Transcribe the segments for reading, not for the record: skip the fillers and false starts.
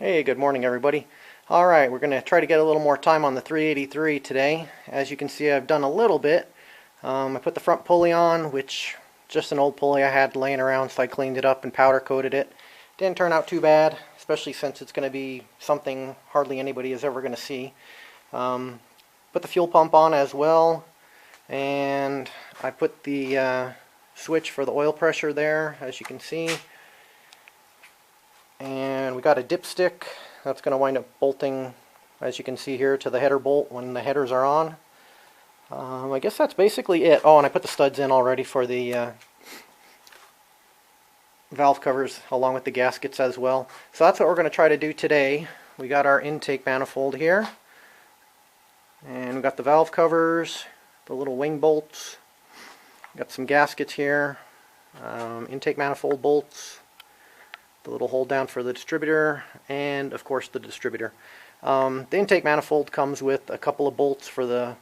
Hey, good morning everybody. Alright, we're going to try to get a little more time on the 383 today. As you can see, I've done a little bit. I put the front pulley on, which just an old pulley I had laying around, so I cleaned it up and powder coated it. Didn't turn out too bad, especially since it's going to be something hardly anybody is ever going to see. Put the fuel pump on as well, and I put the switch for the oil pressure there, as you can see. And we got a dipstick that's going to wind up bolting, as you can see here, to the header bolt when the headers are on. I guess that's basically it. Oh, and I put the studs in already for the valve covers along with the gaskets as well. So that's what we're going to try to do today. We got our intake manifold here, and we got the valve covers, the little wing bolts, got some gaskets here, intake manifold bolts, the little hold down for the distributor, and of course the distributor. The intake manifold comes with a couple of bolts for the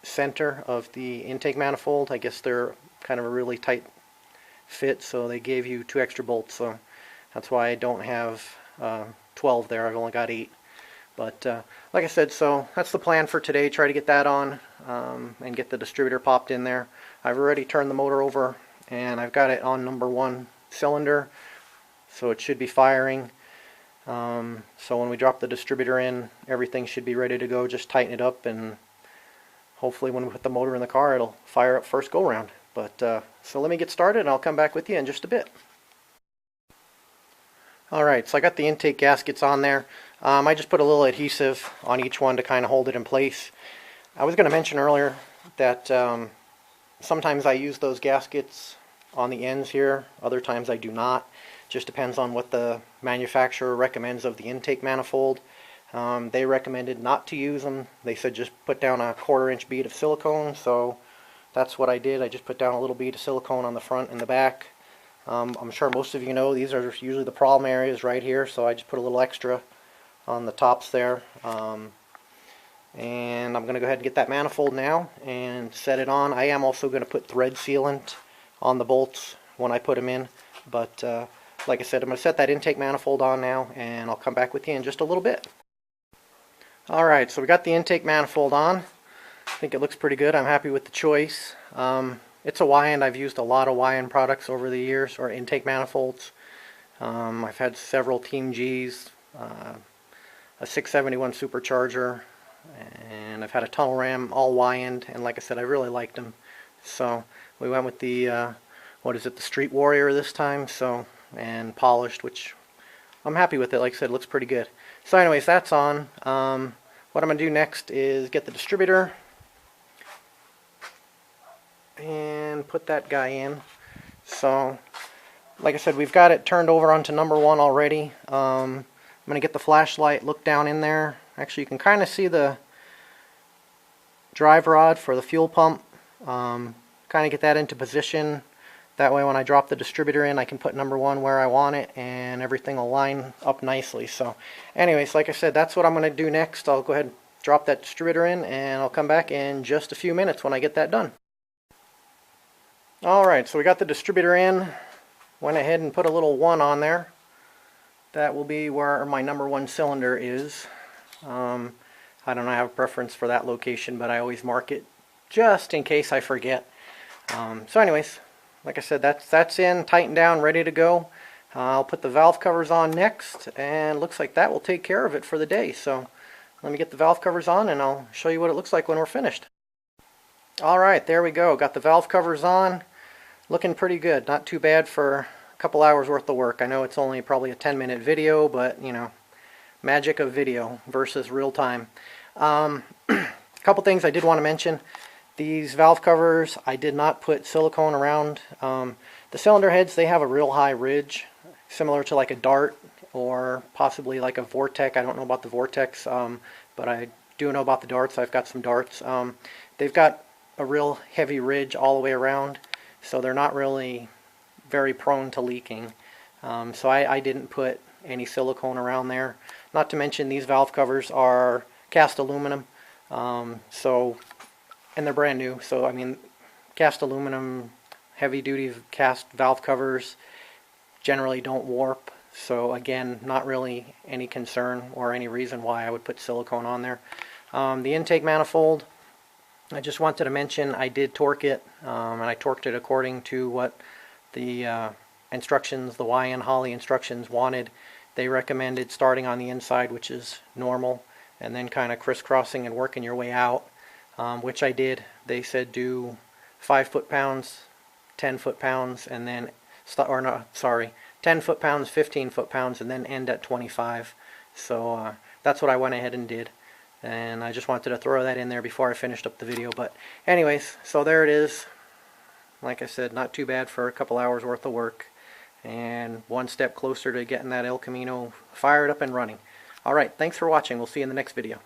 center of the intake manifold. I guess they're kind of a really tight fit, so they gave you 2 extra bolts, so that's why I don't have 12 there. I've only got 8. But like I said, so that's the plan for today. Try to get that on and get the distributor popped in there. I've already turned the motor over and I've got it on number 1 cylinder, so it should be firing. So when we drop the distributor in, everything should be ready to go. Just tighten it up, and hopefully when we put the motor in the car, it'll fire up first go round. But so let me get started and I'll come back with you in just a bit. Alright, so I got the intake gaskets on there. I just put a little adhesive on each one to kind of hold it in place. I was going to mention earlier that sometimes I use those gaskets on the ends here, other times I do not. Just depends on what the manufacturer recommends of the intake manifold. They recommended not to use them. They said just put down a 1/4 inch bead of silicone, so that's what I did. I just put down a little bead of silicone on the front and the back. I'm sure most of you know these are usually the problem areas right here, so I just put a little extra on the tops there. And I'm going to go ahead and get that manifold now and set it on. I am also going to put thread sealant on the bolts when I put them in, but like I said, I'm going to set that intake manifold on now, and I'll come back with you in just a little bit. Alright, so we got the intake manifold on. I think it looks pretty good. I'm happy with the choice. It's a Wyand. I've used a lot of Wyand products over the years, or intake manifolds. I've had several Team Gs, a 671 supercharger, and I've had a tunnel ram, all Wyand, and like I said, I really liked them. So we went with the, what is it, the Street Warrior this time, and polished, which I'm happy with it. Like I said, it looks pretty good. So anyways, that's on. What I'm going to do next is get the distributor and put that guy in. So like I said, we've got it turned over onto number 1 already. I'm going to get the flashlight, look down in there. Actually, you can kind of see the drive rod for the fuel pump. Kind of get that into position. That way when I drop the distributor in, I can put number 1 where I want it, and everything will line up nicely. So anyways, like I said, that's what I'm going to do next. I'll go ahead and drop that distributor in, and I'll come back in just a few minutes when I get that done. Alright, so we got the distributor in. Went ahead and put a little 1 on there. That will be where my number 1 cylinder is. I don't know, I have a preference for that location, but I always mark it just in case I forget. So anyways, like I said, that's in, tightened down, ready to go. I'll put the valve covers on next, and looks like that will take care of it for the day. So let me get the valve covers on, and I'll show you what it looks like when we're finished. Alright, there we go. Got the valve covers on. Looking pretty good. Not too bad for a couple hours worth of work. I know it's only probably a 10-minute video, but you know, magic of video versus real time. A couple things I did want to mention. These valve covers, I did not put silicone around. The cylinder heads, they have a real high ridge, similar to like a dart or possibly like a Vortex. I don't know about the Vortex, but I do know about the darts. I've got some darts. They've got a real heavy ridge all the way around, so they're not really very prone to leaking. So I didn't put any silicone around there. Not to mention these valve covers are cast aluminum, and they're brand new, so I mean, cast aluminum, heavy duty cast valve covers generally don't warp, So again, not really any concern or any reason why I would put silicone on there. The intake manifold, I just wanted to mention I did torque it, and I torqued it according to what the instructions, the YN Holley instructions wanted. They recommended starting on the inside, which is normal, and then kind of crisscrossing and working your way out, which I did. They said do 5 foot-pounds, 10 foot-pounds, and then, 10 foot-pounds, 15 foot-pounds, and then end at 25. So that's what I went ahead and did. And I just wanted to throw that in there before I finished up the video. But anyways, so there it is. Like I said, not too bad for a couple hours worth of work. And one step closer to getting that El Camino fired up and running. Alright, thanks for watching. We'll see you in the next video.